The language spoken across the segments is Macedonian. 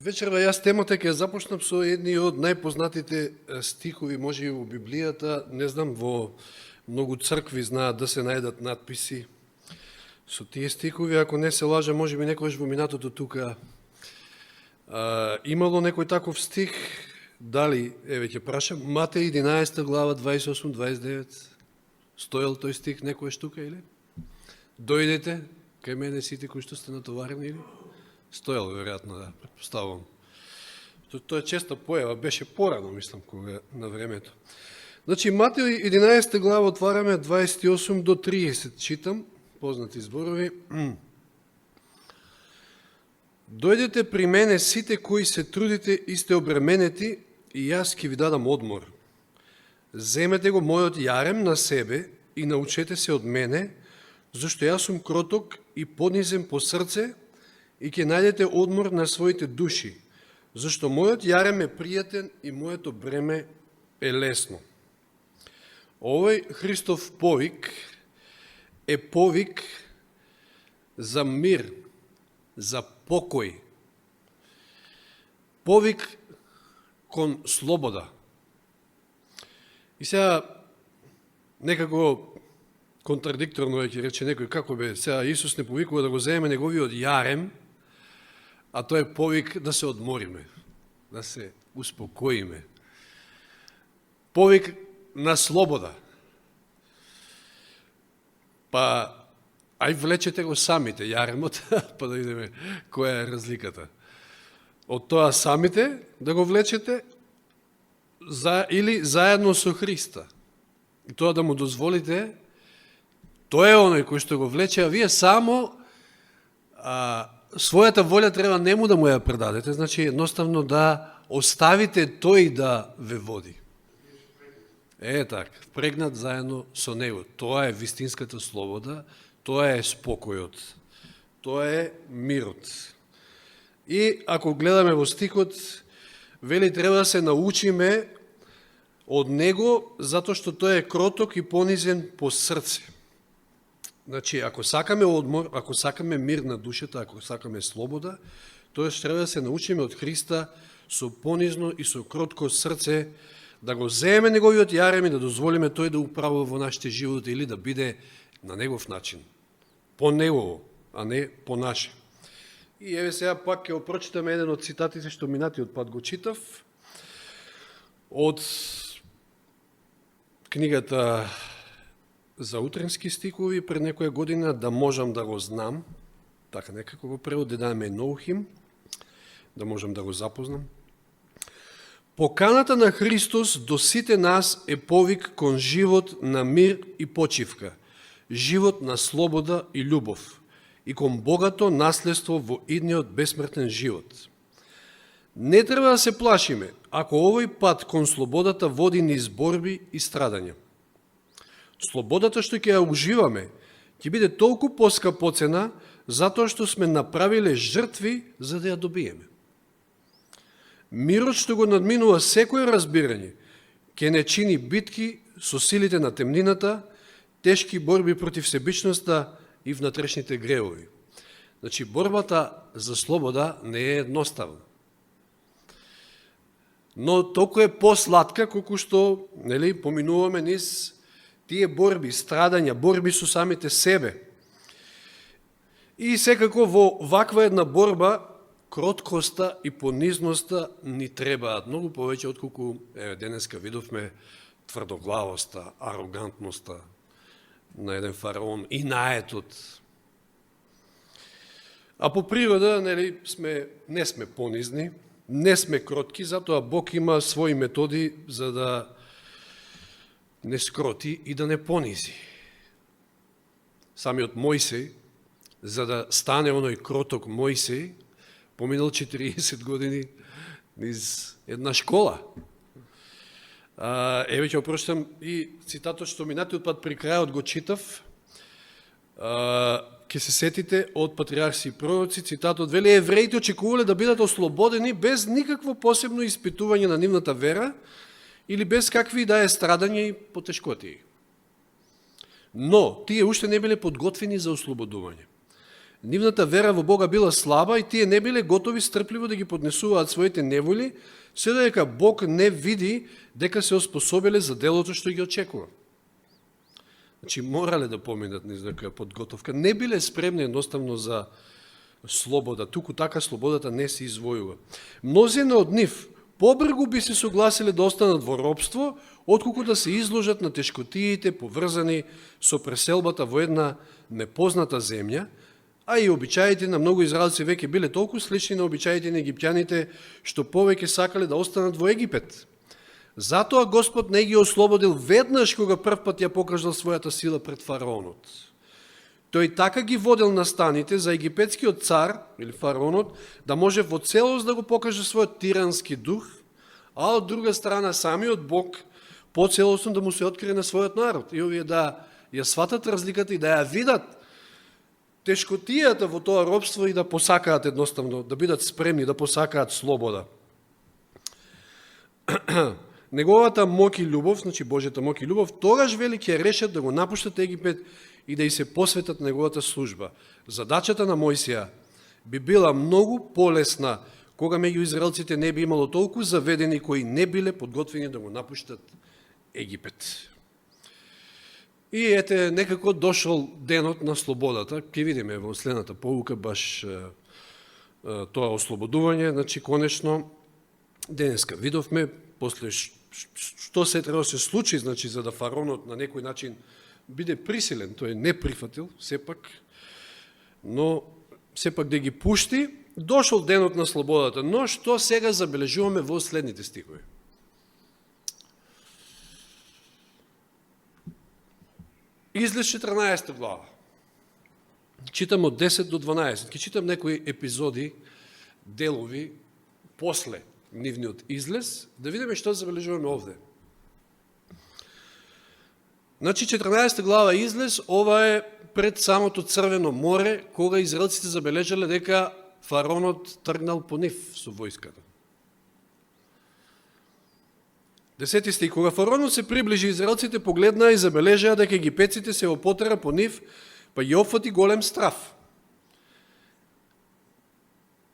Вечерва јас темата ќе започнам со едни од најпознатите стихови, може и во Библијата, не знам, во многу цркви знаат да се најдат надписи со тие стихови, ако не се лажа, може би некојаш во минатото тука имало некој таков стих, дали, еве ќе прашам, Матеј 11 глава 28-29, стоел тој стих некојаш тука или? Дојдете кај мене сите кои што сте натоварени или? Стоел, веројатно, да, предпоставувам. Тоа е честа појава, беше порано, мислам, кога на времето. Значи, Матеј 11 глава отвараме 28 до 30, читам, познати зборови. Дојдете при мене сите кои се трудите и сте обременети, и јас ќе ви дадам одмор. Земете го мојот јарем на себе и научете се од мене, зашто јас сум кроток и понизен по срце, и ќе најдете одмор на своите души, зашто мојот јарем е пријатен и моето бреме е лесно. Овој Христов повик е повик за мир, за покој, повик кон слобода. И сега, некако контрадикторно ќе рече некој, како бе, сега Исус не повикува да го земеме неговиот јарем, а тој е повик да се одмориме, да се успокоиме. Повик на слобода. Па, ај влечете го самите јаремот, па да видиме која е разликата. Од тоа самите да го влечете или заедно со Христа. И тоа да му дозволите, тој е оној кој што го влече, а вие само својата волја треба нему да му ја предадете, значи едноставно да оставите тој да ве води. Така, впрегнат заедно со него. Тоа е вистинската слобода, тоа е спокојот, тоа е мирот. И ако гледаме во стихот, вели треба да се научиме од него, затоа што тој е кроток и понизен по срце. Значи, ако сакаме одмор, ако сакаме мир на душата, ако сакаме слобода, тоа треба да се научиме од Христа со понизно и со кротко срце, да го земеме неговиот јарем и да дозволиме тој да управува во нашите животи или да биде на негов начин, по негово, а не по наше. И еве сега пак ќе прочитаме еден од цитатите што минатиот пат го читав, од книгата за утренски стихови пред некоја година, да можам да го знам, така некако го преводи, да ме ноухим, да можам да го запознам. Поканата на Христос до сите нас е повик кон живот на мир и почивка, живот на слобода и љубов, и кон богато наследство во идниот бесмртен живот. Не треба да се плашиме, ако овој пат кон слободата води низ борби и страдања. Слободата што ќе ја уживаме, ќе биде толку поскапоцена, затоа што сме направиле жртви за да ја добиеме. Мирот што го надминува секој разбирање, ќе не чини битки со силите на темнината, тешки борби против себичноста и внатрешните гревови. Значи, борбата за слобода не е едноставна. Но толку е посладка, колку што поминуваме низ тие борби, страдања, борби со самите себе. И секако во ваква една борба, кроткоста и понизноста ни требаат многу повеќе отколку денеска видовме тврдоглавоста, арогантноста на еден фараон и наетот. А по природа не сме понизни, не сме кротки, затоа Бог има своји методи за да не скроти и да не понизи. Самиот Мојсей, за да стане оној кроток Мојсей, поминал 40 години низ една школа. Еве ќе опрочитам и цитатот што минатиот пат при крајот го читав. Ќе се сетите од Патриарси и пророци, цитатот вели: евреите очекувале да бидат ослободени без никакво посебно испитување на нивната вера или без какви да е страдања и потешкоти. Но тие уште не биле подготвени за ослободување. Нивната вера во Бога била слаба и тие не биле готови стрпливо да ги поднесуваат своите неволи, се додека Бог не види дека се оспособиле за делото што ги очекува. Значи, морале да поминат низ некоја подготовка. Не биле спремни едноставно за слобода. Туку така слободата не се извојува. Мнозина од нив побргу би се согласиле да останат во робство, отколку да се изложат на тешкотиите поврзани со преселбата во една непозната земја, а и обичаите на многу израелци веќе биле толку слични на обичаите на египтјаните, што повеќе сакале да останат во Египет. Затоа Господ не ги ослободил веднаш кога првпат ја покажал својата сила пред фараонот. Тој така ги водел настаните за египетскиот цар, или фараонот, да може во целост да го покаже својот тирански дух, а од друга страна самиот Бог поцелосно да му се открие на својот народ. И овие да ја сватат разликата и да ја видат тешкотијата во тоа робство и да посакаат едноставно, да бидат спремни, да посакаат слобода. Неговата мок и љубов, значи Божјата мок и љубов, тогаш вели ќе решат да го напуштат Египет и да и се посветат неговата служба. Задачата на Мојсија би била многу полесна кога меѓу израелците не би имало толку заведени кои не биле подготвени да го напуштат Египет. И ете, некако дошол денот на слободата. Ке видиме во следната поука баш тоа ослободување. Значи, конечно, денеска видовме, после што се треба да се случи, значи, за да фараонот на некој начин биде присилен, тој не прифатил, сепак, но сепак да ги пушти, дошол денот на слободата. Но што сега забележуваме во следните стихови? Излез 14 глава. Читам од 10 до 12. Ке читам некои епизоди, делови, после нивниот излез, да видиме што забележуваме овде. Значи, 14 глава излез, ова е пред самото Црвено море, кога израелците забележале дека фараонот тргнал по нив со војската. 10 стих. Кога фараонот се приближи, израелците погледнаа и забележаа дека египетците се во потера по нив, па ги опфати голем страф.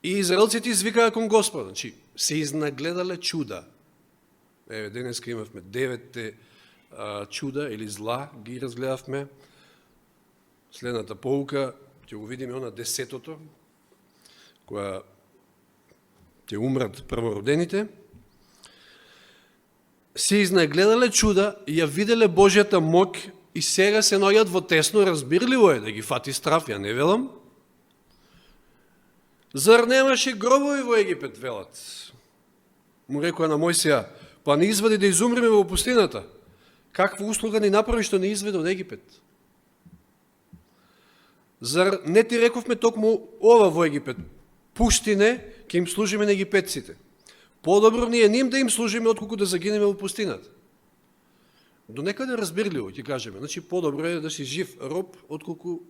И израелците извикаа кон Господа. Значи, се изнагледале чуда. Еве, денеска имавме 9 чуда или зла, ги разгледавме. Следната поука, ќе го видиме она 10-тото, која ќе умрат првородените. Се изнагледале чуда, ја виделе Божјата мок и сега се наоѓаат во тесно, разбирливо е да ги фати страф, ја не велам. Зар немаше гробови во Египет, велат? Му рекоа на Мојсија, па не извади да изумреме во пустината. Каква услуга ни направи што не изведе од Египет? Зар не ти рековме токму ова во Египет? Пуштине, ќе им служиме на египетците. Подобро ние ним да им служиме, отколку да загинеме во пустината. До некаде разбирливо, ќе кажеме. Значи, подобро е да си жив роб, отколку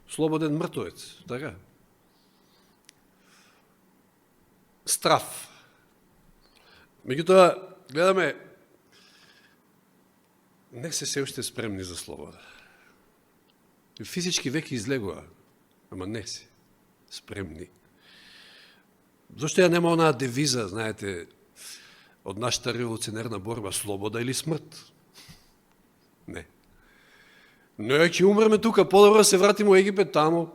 слободен мртвец. Така? Страф. Меѓутоа, гледаме, не се уште спремни за слобода. Физички веќе излегува, ама не се спремни. Зошто ја нема онаа девиза, знаете, од нашата револуционерна борба, слобода или смрт? Не. Но ја ќе умреме тука, подобро се вратиме во Египет, тамо.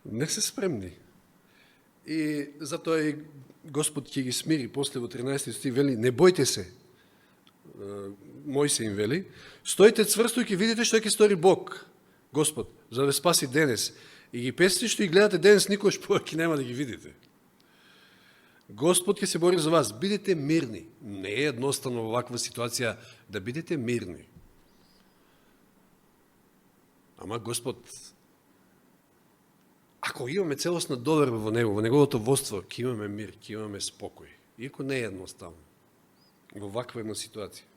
Не се спремни. И затоа и Господ ќе ги смири, после во 13 стих вели, не бојте се, Мојсија им вели, стоите цврсто и ќе видите што ќе стори Бог, Господ, за да ве спаси денес. Египетците што ги гледате денес, никош повеќе нема да ги видите. Господ ќе се бори за вас. Бидете мирни. Не е едноставно во ваква ситуација да бидете мирни. Ама Господ, ако имаме целосна доверба во Него, во Неговото водство, ќе имаме мир, ќе имаме спокој. Иако не е едноставно во ваква една ситуација.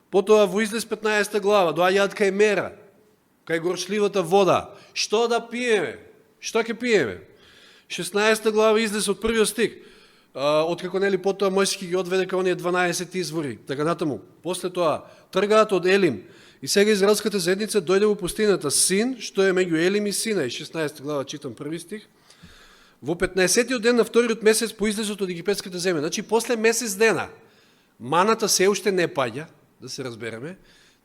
Потоа во Излез 15 глава, доаѓаат кај Мера, кај горчливата вода. Што да пиеме? Што ќе пиеме? 16 глава Излез од првиот стих. Откако нели потоа Мојсија ги одведе кај оние 12 извори, така натаму. После тоа тргаат од Елим И сега израелската заедница дојде во пустината Син, што е меѓу Елим и Сина, и 16 глава читам први стих. Во 15-тиот ден на вториот месец по излезот од египетската земја. Значи, после месец дена, маната се уште не паѓа, да се разбереме,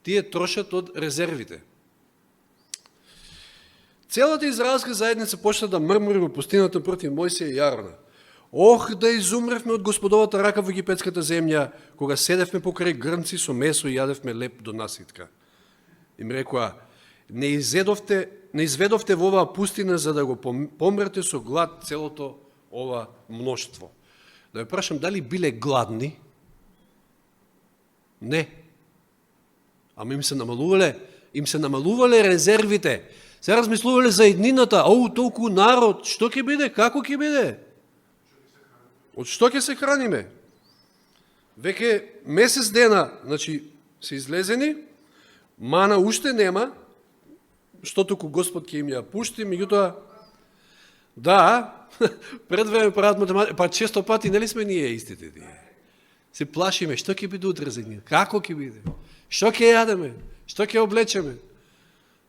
тие трошат од резервите. Целата израелска заедница почна да мрмори во пустината против Мојсија и Јарона. Ох, да изумревме од Господовата рака во египетската земја, кога седевме покрај грнци со месо и јадевме леп до наситка. Им рекоа, не изведовте во оваа пустина за да го помрете со глад целото ова мноштво. Да ве прашам, дали биле гладни? Не. Ама им се намалувале резервите. Се размислувале за еднината, толку народ, што ќе биде, како ќе биде? Од што ќе се храниме? Веќе месец дена, значи, се излезени, мана уште нема, што току Господ ќе им ја пушти, меѓутоа, да, пред време прават математика, па често пати, нели сме ние истите тие? Се плашиме, што ќе биде утре за ние, како ќе биде, што ќе јадеме, што ќе облечеме.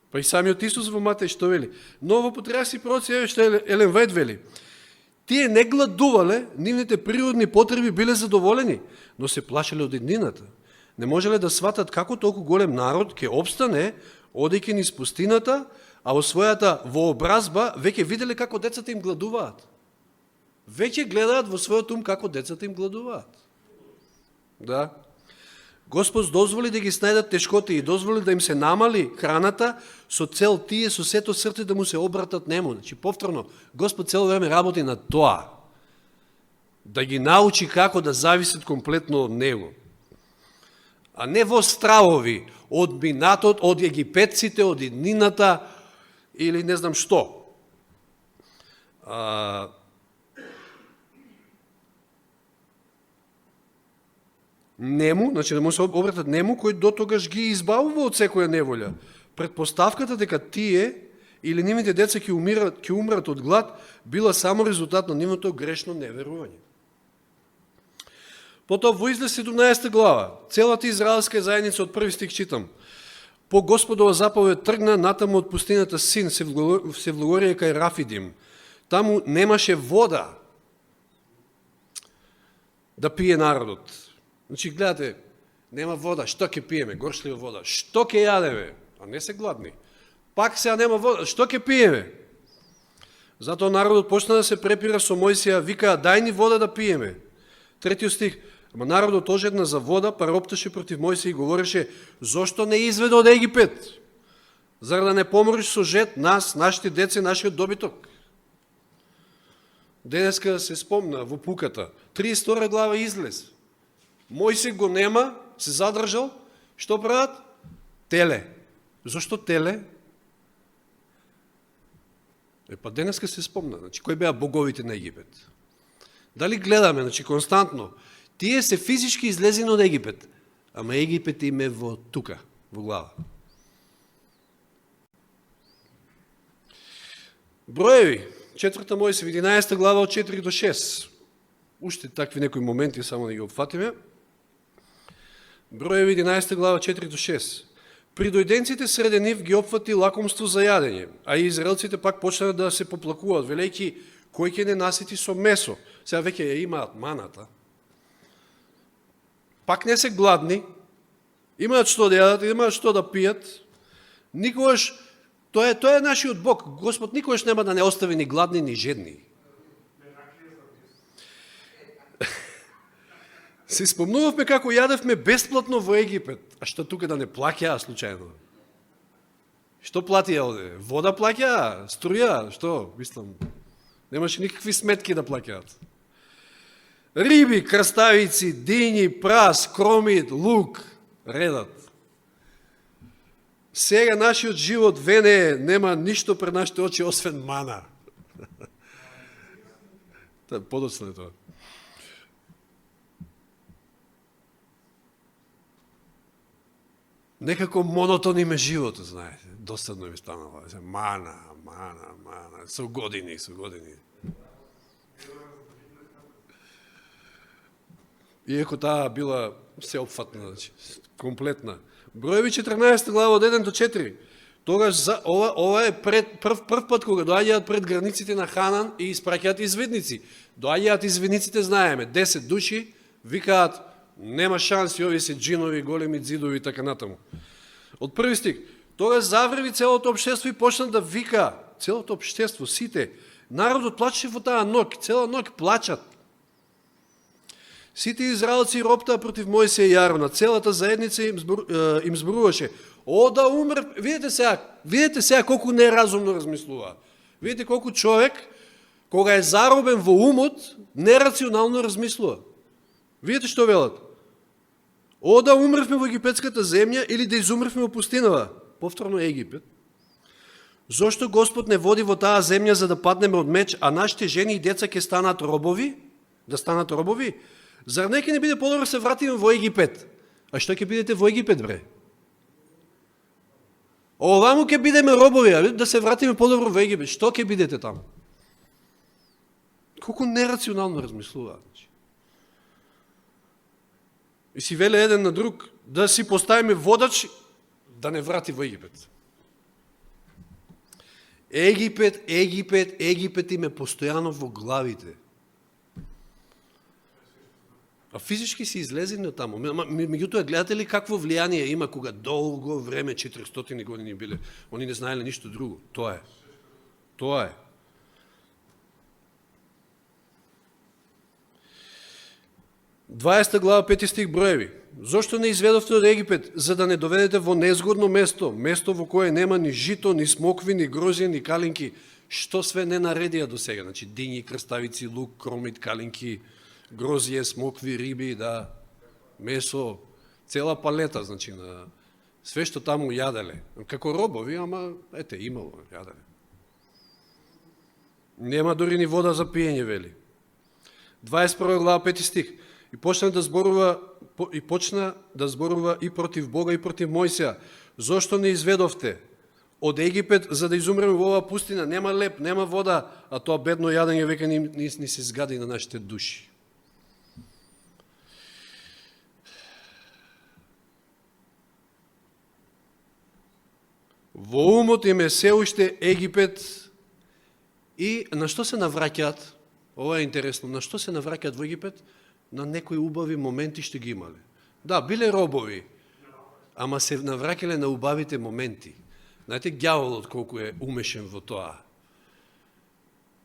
Па и самиот Исус во Матеј што вели? Но во Патриарси пророци, што Елен Вајд вели, тие не гладувале, нивните природни потреби биле задоволени, но се плашеле од еднината. Не можеле да сватат како толку голем народ ќе обстане, одејќи низ пустината, а во својата вообразба веќе виделе како децата им гладуваат. Веќе гледаат во својот ум како децата им гладуваат. Да. Господ дозволи да ги снајдат тешкоти и дозволи да им се намали храната со цел тие со сето срце да му се обратат нему. Значи, повторно, Господ цело време работи на тоа. Да ги научи како да зависат комплетно од него. А не во стравови од минатот, од египетците, од еднината или не знам што. Нему, значи да му се обратат нему, кој до тогаш ги избавува од секоја неволја. Предпоставката дека тие или нивните деца ќе умрат од глад, била само резултат на нивното грешно неверување. Потоа во Излез 17 глава, целата израелска заедница од први стих читам. По Господова заповед тргна натаму од пустината Син, се влогорија кај Рафидим. Таму немаше вода да пие народот. Значи, гледате, нема вода, што ќе пиеме? Горшлива вода. Што ќе јадеме? А не се гладни. Пак сега нема вода, што ќе пиеме? Затоа народот почна да се препира со Мојсија, викаа, дај ни вода да пиеме. Третиот стих, ама народот ожедна за вода, па ропташе против Мојсија и говореше, зошто не изведе од Египет? Зар да не помориш со жет нас, нашите деца, нашиот добиток? Денеска се спомна во пуката, 32 глава Излез. Мојсија го нема, се задржал, што прават? Теле. Зошто теле? Па денеска се спомна, значи, кои беа боговите на Египет? Дали гледаме, значи, константно, тие се физички излезени од Египет, ама Египет им е во тука, во глава. Броеви, 4 Мојсија, 11 глава од 4 до 6. Уште такви некои моменти, само да ги опфатиме. Броеви 11 глава 4 до 6. Придојденците среде нив ги опфати лакомство за јадење, а и израелците пак почнаа да се поплакуваат, велејќи кој ќе не насити со месо. Сега веќе ја имаат маната. Пак не се гладни, имаат што да јадат, имаат што да пијат. Никогаш, тоа е нашиот Бог. Господ никогаш нема да не остави ни гладни, ни жедни. Се спомнувавме како јадевме бесплатно во Египет. А што тука да не плаќаа случајно? Што платија оде? Вода плаќаа? Струја? Што? Мислам, немаше никакви сметки да плаќаат. Риби, краставици, дињи, прас, кромит, лук, редат. Сега нашиот живот вене нема ништо пред нашите очи освен мана. Подоцна е тоа. Некако монотон им е живото, знаете. Досадно ми станало. Мана. Со години. Иако таа била сеопфатна, значи, комплетна. Броеви 14 глава од 1 до 4. Тогаш ова е прв пат кога доаѓаат пред границите на Ханан и испраќаат изведници. Доаѓаат изведниците, знаеме, 10 души, викаат, нема шанси, ови се джинови, големи дзидови, така натаму. Од први стих, тогаш завреви целото општество и почна да вика, целото општество, сите, народот плачеше во таа ноќ, цела ноќ плачат. Сите израелци роптаа против Мојсија и Јарона, целата заедница им зборуваше. О, да умре, видите сега колку неразумно размислува. Видите колку човек, кога е заробен во умот, нерационално размислува. Видите што велат? О, да умревме во египетската земја или да изумревме во пустинава. Повторно Египет. Зошто Господ не води во таа земја за да паднеме од меч, а нашите жени и деца ќе станат робови? Да станат робови? Зар не ќе не биде подобро се вратиме во Египет? А што ќе бидете во Египет, бре? Оваму ќе бидеме робови, а да се вратиме подобро во Египет. Што ќе бидете таму? Колку нерационално размислуваат. И си веле еден на друг, да си поставиме водач, да не врати во Египет. Египет им е постојано во главите. А физички си излезени од таму. Меѓутоа, гледате ли какво влијание има кога долго време, 400 години биле, они не знаеле ништо друго. Тоа е. Дваесета глава, 5 стих, броеви. Зошто не изведовте од Египет, за да не доведете во незгодно место, место во кое нема ни жито, ни смокви, ни грозија, ни калинки, што све не наредија до сега. Значи, дињи, крставици, лук, кромит, калинки, грозија, смокви, риби, да, месо, цела палета, значи, на све што таму јаделе. Како робови, ама, ете, имало, јаделе. Нема дори ни вода за пиење, вели. 21 глава, 5 стих. И почна да зборува и против Бога и против Мојсија. Зошто не изведовте од Египет за да изумреме во оваа пустина? Нема леп, нема вода, а тоа бедно јадење веќе ни се згади на нашите души. Во умот им е се уште Египет и на што се навраќаат? Ова е интересно. На што се навраќаат во Египет? На некои убави моменти што ги имале. Да, биле робови, ама се навраќале на убавите моменти. Знаете, ѓаволот колку е умешен во тоа.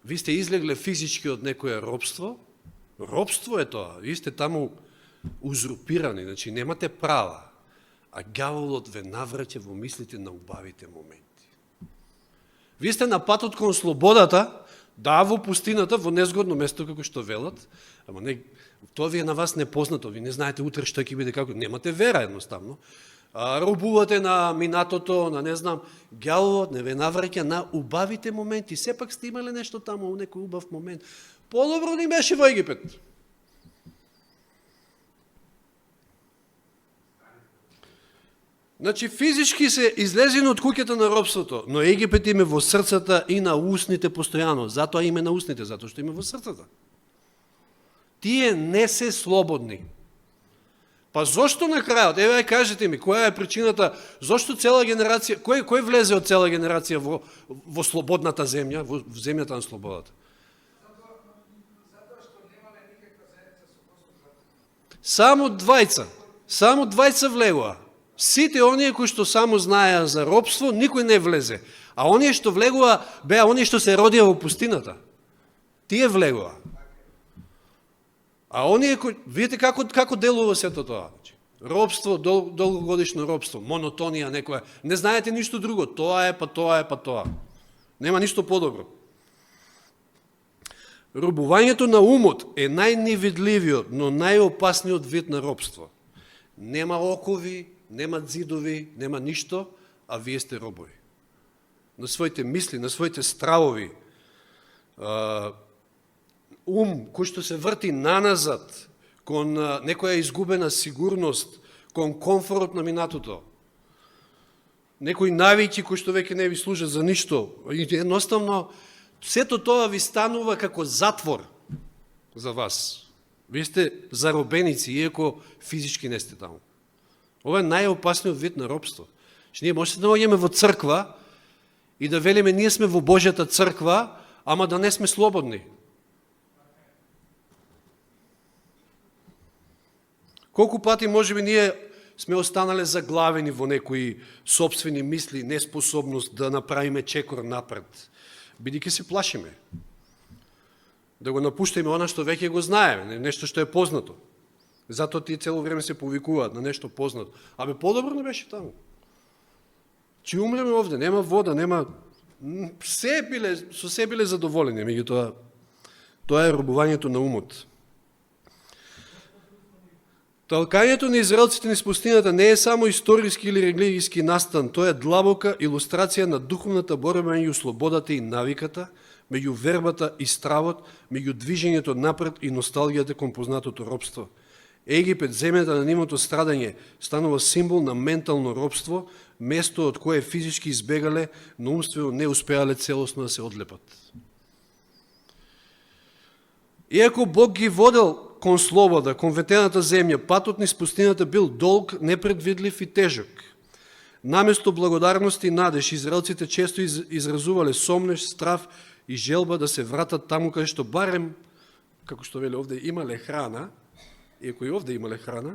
Ви сте излегле физички од некое робство, робство е тоа, ви сте таму узурпирани, значи немате права, а ѓаволот ве навраќа во мислите на убавите моменти. Ви сте на патот кон слободата, да, во пустината, во незгодно место, како што велат, ама не, тоа ви е на вас непознато, ви не знаете утре што ќе биде, како, немате вера едноставно. Робувате на минатото, на не знам, ѓаволот не ве навраќа на убавите моменти. Сепак сте имале нешто таму, некој убав момент. Подобро ни беше во Египет. Значи, физички се излезени од куќата на робството, но Египет им е во срцата и на устните постојано. Затоа име на устните, затоа што име во срцата. Тие не се слободни. Па зошто на крајот? Еве, кажете ми, која е причината, зошто цела генерација, кој влезе од цела генерација во слободната земја, во земјата на слободата? Затоа што немале никаква заедница со Господ. Само двајца влегоа. Сите оние кои што само знаеа за робство, никој не влезе. А оние што влегоа, беа оние што се родија во пустината. Тие влегоа. А оние кои, видите како делува сето тоа. Робство, долгогодишно робство, монотонија некоја. Не знаете ништо друго. Тоа е, па тоа е, па тоа. Нема ништо подобро. Робувањето на умот е најневидливиот, но најопасниот вид на робство. Нема окови, нема дзидови, нема ништо, а вие сте робови. На своите мисли, на своите стравови, кој што се врти наназад, кон некоја изгубена сигурност, кон комфорт на минатото, некои навики кои што веќе не ви служат за ништо. Едноставно, сето тоа ви станува како затвор за вас. Вие сте заробеници, иако физички не сте таму. Ова е најопасниот вид на робство. Че ние може да наоѓаме во црква и да велиме ние сме во Божјата црква, ама да не сме слободни. Колку пати може би ние сме останале заглавени во некои собствени мисли, неспособност да направиме чекор напред, бидејќи се плашиме. Да го напуштаме она што веќе го знаеме, нешто што е познато. Затоа тие цело време се повикуваат на нешто познато. Абе, подобро не беше таму. Че умреме овде, нема вода, нема... со се биле задоволени, меѓутоа тоа е робувањето на умот. Талкањето на израелците низ пустината не е само историски или религиски настан, тоа е длабока илустрација на духовната борба меѓу слободата и навиката, меѓу вербата и стравот, меѓу движењето напред и носталгијата кон познатото робство. Египет, земјата на нивното страдање, станува символ на ментално робство, место од кое физички избегале, но умствено не успеале целосно да се одлепат. Иако Бог ги водел кон слобода, кон ветената земја, патот низ пустината бил долг, непредвидлив и тежок. Наместо благодарност и надеж, израелците често изразувале сомнеш, страв и желба да се вратат таму каде што барем, како што вели овде, имале храна, иако и овде имале храна,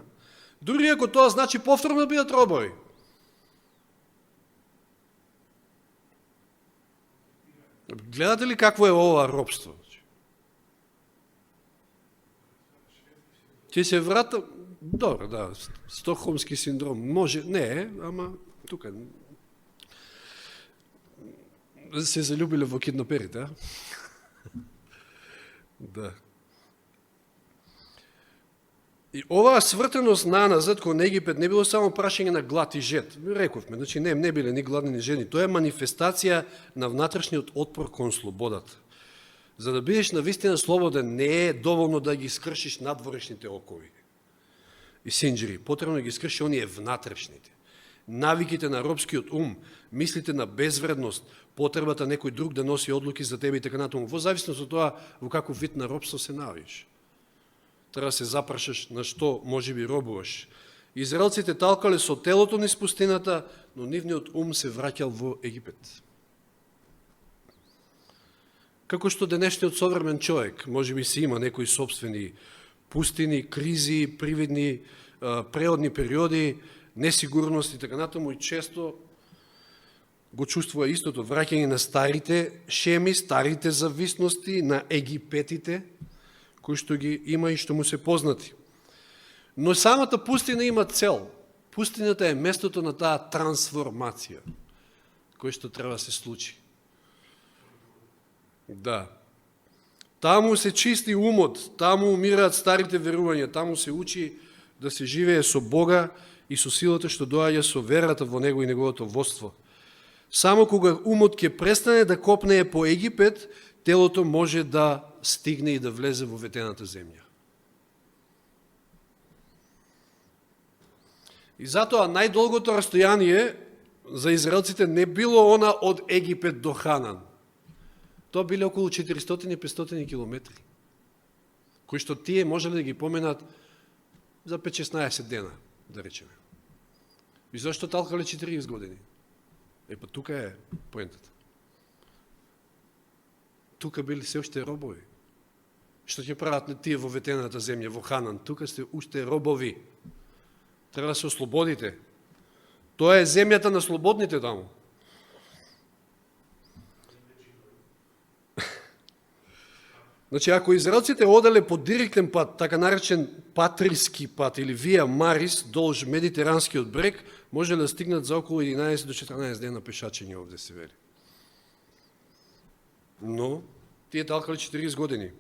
дури ако тоа значи повторно да бидат робови. Гледате ли какво е ова робство? Ќе се врата, добро, да, стокхолмски синдром, може, не е, ама тука се залюбиле во киднаперите, а? Да. И оваа свртеност наназад кон Египет не било само прашање на глад и жед. Рековме, значи не биле ни гладни ни жедни. Тоа е манифестација на внатрешниот отпор кон слободата. За да бидеш навистина слободен, не е доволно да ги скршиш надворешните окови и синџири. Потребно ги скрши оние внатрешните. Навиките на робскиот ум, мислите на безвредност, потребата некој друг да носи одлуки за тебе и така натаму. Во зависност од тоа во каков вид на робство се наоѓаш. Треба да се запрашаш на што може би робуваш. Израелците талкале со телото низ пустината, но нивниот ум се враќал во Египет. Како што денешниот современ човек, може би си има некои собствени пустини, кризи, привидни, преодни периоди, несигурност и така натаму, и често го чувствува истото, враќање на старите шеми, старите зависности, на египетите, кои што ги има и што му се познати. Но самата пустина има цел. Пустината е местото на таа трансформација, која што треба да се случи. Да. Таму се чисти умот, таму умираат старите верувања, таму се учи да се живее со Бога и со силата што доаѓа со верата во Него и Неговото водство. Само кога умот ќе престане да копнее по Египет, телото може да стигне и да влезе во ветената земја. И затоа најдолгото растојание за израелците не било она од Египет до Ханан. Тоа биле околу 400-500 километри, кои што тие можеле да ги поменат за 5-16 дена, да речеме. И зашто талкале 40 години? Па тука е поентата. Тука били се уште робови. Што ќе прават тие во ветената земја, во Ханан? Тука сте уште робови. Треба да се ослободите. Тоа е земјата на слободните таму. Значи, ако израелците оделе по директен пат, така наречен патриски пат или вија Марис, долж медитеранскиот брег, може да стигнат за околу 11 до 14 дена пешачење овде се вели. Но, тие талкали 40 години.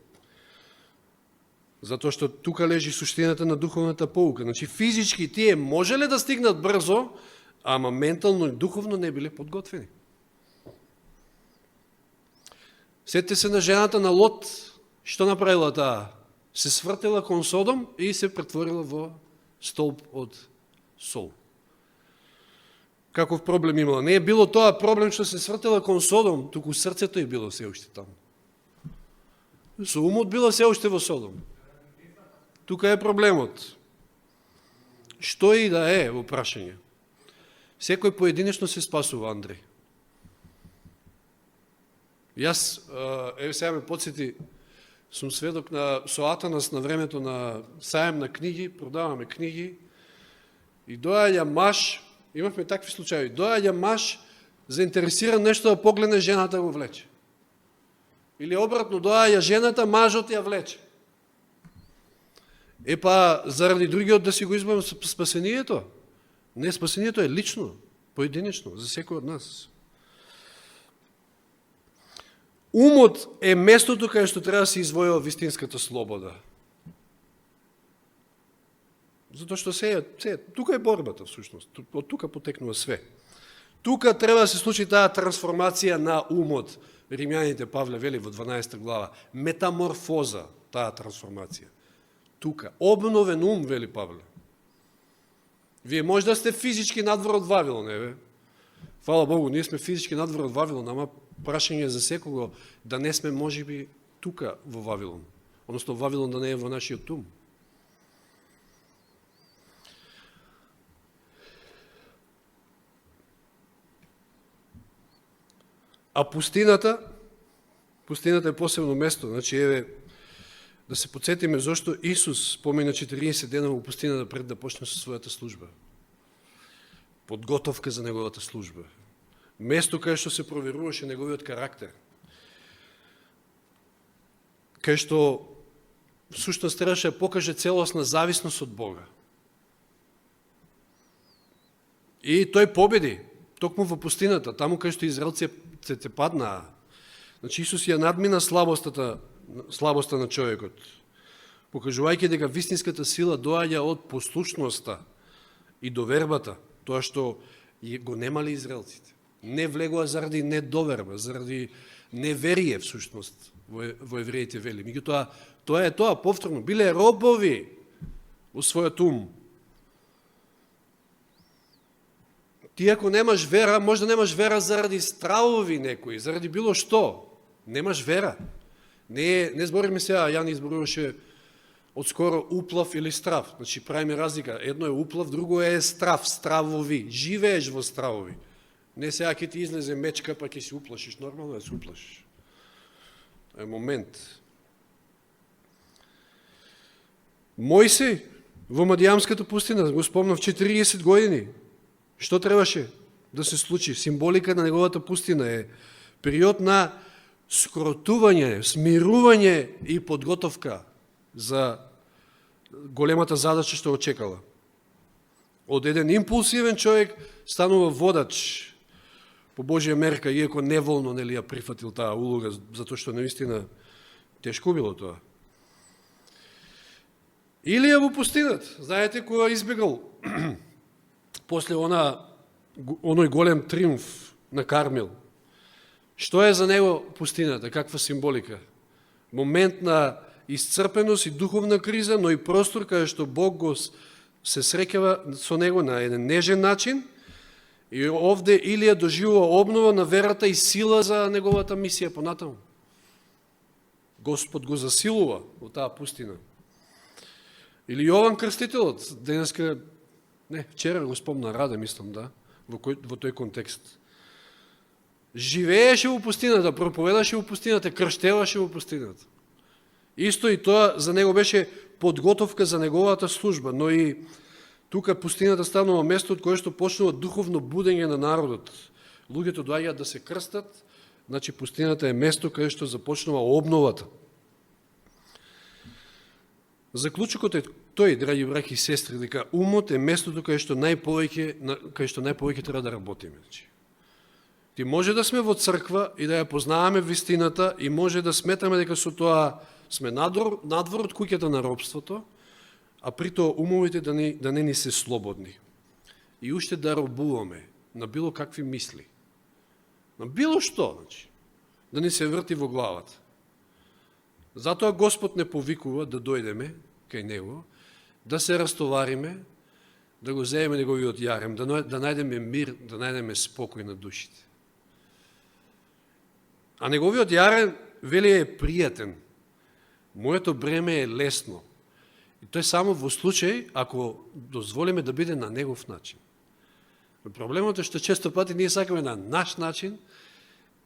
Затоа што тука лежи суштината на духовната поука. Значи, физички тие можеле да стигнат брзо, ама ментално и духовно не биле подготвени. Сетте се на жената на Лот. Што направила таа? Се свртела кон Содом и се претворила во столб од сол. Каков проблем имала? Не е било тоа проблем што се свртела кон Содом, туку срцето е било се уште таму. Со умот било се уште во Содом. Тука е проблемот. што и да е во прашање. Секој поединечно се спасува, Андреј. Јас, еве сега ме подсети, сум сведок со Атанас на времето на сајам на книги, продаваме книги, и доаѓа маж, имавме такви случаи, доаѓа маж, заинтересиран нешто да погледне, жената го влече. Или обратно, доаѓа жената, мажот ја влече. Епа, заради другиот да си го избавим спасението? Не, спасението е лично, поединечно, за секој од нас. Умот е местото каде што треба да се извојува вистинската слобода. Затоа што тука е борбата, всушност. Од тука потекнува све. Тука треба да се случи таа трансформација на умот. Римјаните Павле вели во 12 глава. Метаморфоза, таа трансформација. Тука. Обновен ум, вели Павле. Вие може да сте физички надвор од Вавилон, еве. Фала Богу, ние сме физички надвор од Вавилон, ама прашање за секого да не сме можеби тука во Вавилон. Односно Вавилон да не е во нашиот ум. А пустината е посебно место. Значи, еве, да се подсетиме зашто Исус спомена 40 дена во пустината пред да почне со својата служба. Подготовка за неговата служба. Место каде што се проверуваше неговиот карактер. Каде што всушност требаше да покаже целосна зависност од Бога. И тој победи, токму во пустината, таму каде што израелците паднаа. Значи Исус ја надмина слабоста на човекот, покажувајќи дека вистинската сила доаѓа од послушноста и довербата, тоа што го немали израелците. Не влегува заради недоверба, заради неверие всушност во евреите вели. Меѓутоа, тоа повторно, биле робови во својот ум. Ти ако немаш вера, може да немаш вера заради стравови некои, заради било што. Немаш вера. Не збориме сега, Јан изборуваше одскоро уплав или страв. Значи правиме разлика. Едно е уплав, друго е страв, стравови. Живееш во стравови. Не сега ќе ти излезе мечка, па ќе си уплашиш. Нормално да се уплашиш. Тоа е момент. Мојсей во Мадијамската пустина, го спомнав, 40 години. Што требаше да се случи? Символика на неговата пустина е период на скротување, смирување и подготовка за големата задача што очекала. Од еден импулсивен човек станува водач по Божја мерка, иако неволно ја прифатил таа улога, затоа што наистина тешко било тоа. Илија во пустинат, знаете која избегал после оној голем триумф на Кармел. Што е за него пустината? Каква символика? Момент на исцрпеност и духовна криза, но и простор каде што Бог се среќава со него на еден нежен начин. И овде Илија доживува обнова на верата и сила за неговата мисија понатаму. Господ го засилува во таа пустина. Или Јован Крстителот, денеска, вчера го спомна Раде, мислам, да, во тој контекст. Живееше во пустината, проповедаше во пустината, крштеваше во пустината. Исто и тоа за него беше подготовка за неговата служба, но и тука пустината станува место од кое што почнува духовно будење на народот. Луѓето доаѓаат да се крстат, значи пустината е место каде што започнува обновата. Заклучокот е тој, драги браќи и сестри, дека умот е местото каде што најповеќе треба да работиме. Ти може да сме во црква и да ја познаваме вистината и може да сметаме дека со тоа сме надвор од куќата на робството, а при тоа умовите да не ни се слободни. И уште да робуваме на било какви мисли. На било што, значи, да ни се врти во главата. Затоа Господ не повикува да дојдеме кај Него, да се растовариме, да го земеме неговиот јарем, да најдеме мир, да најдеме спокој на душите. А неговиот јарем, вели, е пријатен. Моето бреме е лесно. И тој само во случај, ако дозволиме да биде на негов начин. Проблемот е што често пати ние сакаме на наш начин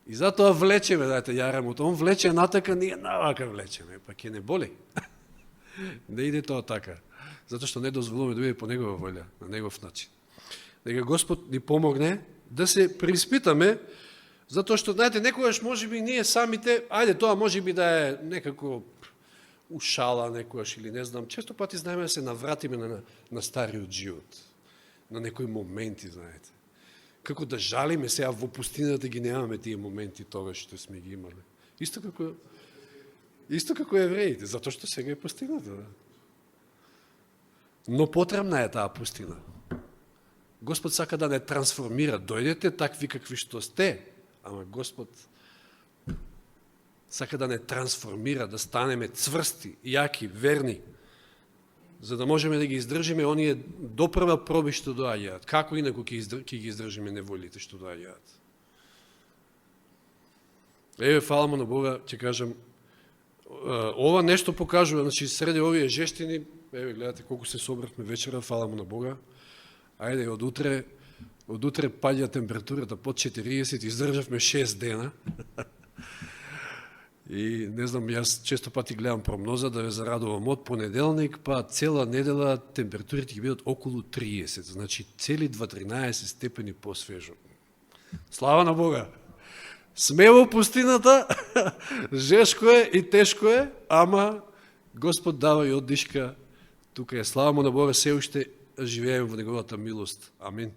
и затоа влечеме, дајте јаремото, он влече натака, ние навака влечеме, па ќе не боли. Не иде тоа така, затоа што не дозволуваме да биде по негова волја, на негов начин. Нека Господ ни помогне да се преиспитаме, затоа што, знаете, некогаш можеби ние самите, ајде тоа можеби да е некако ушала некојаш или не знам, често пати знаеме да се навратиме на стариот живот, на некои моменти, знаете. Како да жалиме сега во пустината ги немаме тие моменти тогаш што сме ги имале. Исто како евреите, затоа што сега е пустината. Да? Но потребна е таа пустина. Господ сака да не трансформира. Дојдете такви какви што сте, ама Господ сака да не трансформира, да станеме цврсти, јаки, верни, за да можеме да ги издржиме оние допрва проби што доаѓаат. Како инако ќе ги издржиме неволите што доаѓаат. Еве, фала му на Бога, ќе кажам, ова нешто покажува, значи среде овие жештини, еве гледате колку се собравме вечера, фала му на Бога. Ајде, од утре паѓа температурата под 40, издржавме 6 дена. И не знам, јас често пати гледам прогноза да ве зарадувам од понеделник, па цела недела температурите ќе бидат околу 30, значи цели 2-13 степени посвежо. Слава на Бога! Сме во пустината, жешко е и тешко е, ама Господ дава и оддишка. Тука е, слава му на Бога, се уште живееме во неговата милост. Амин.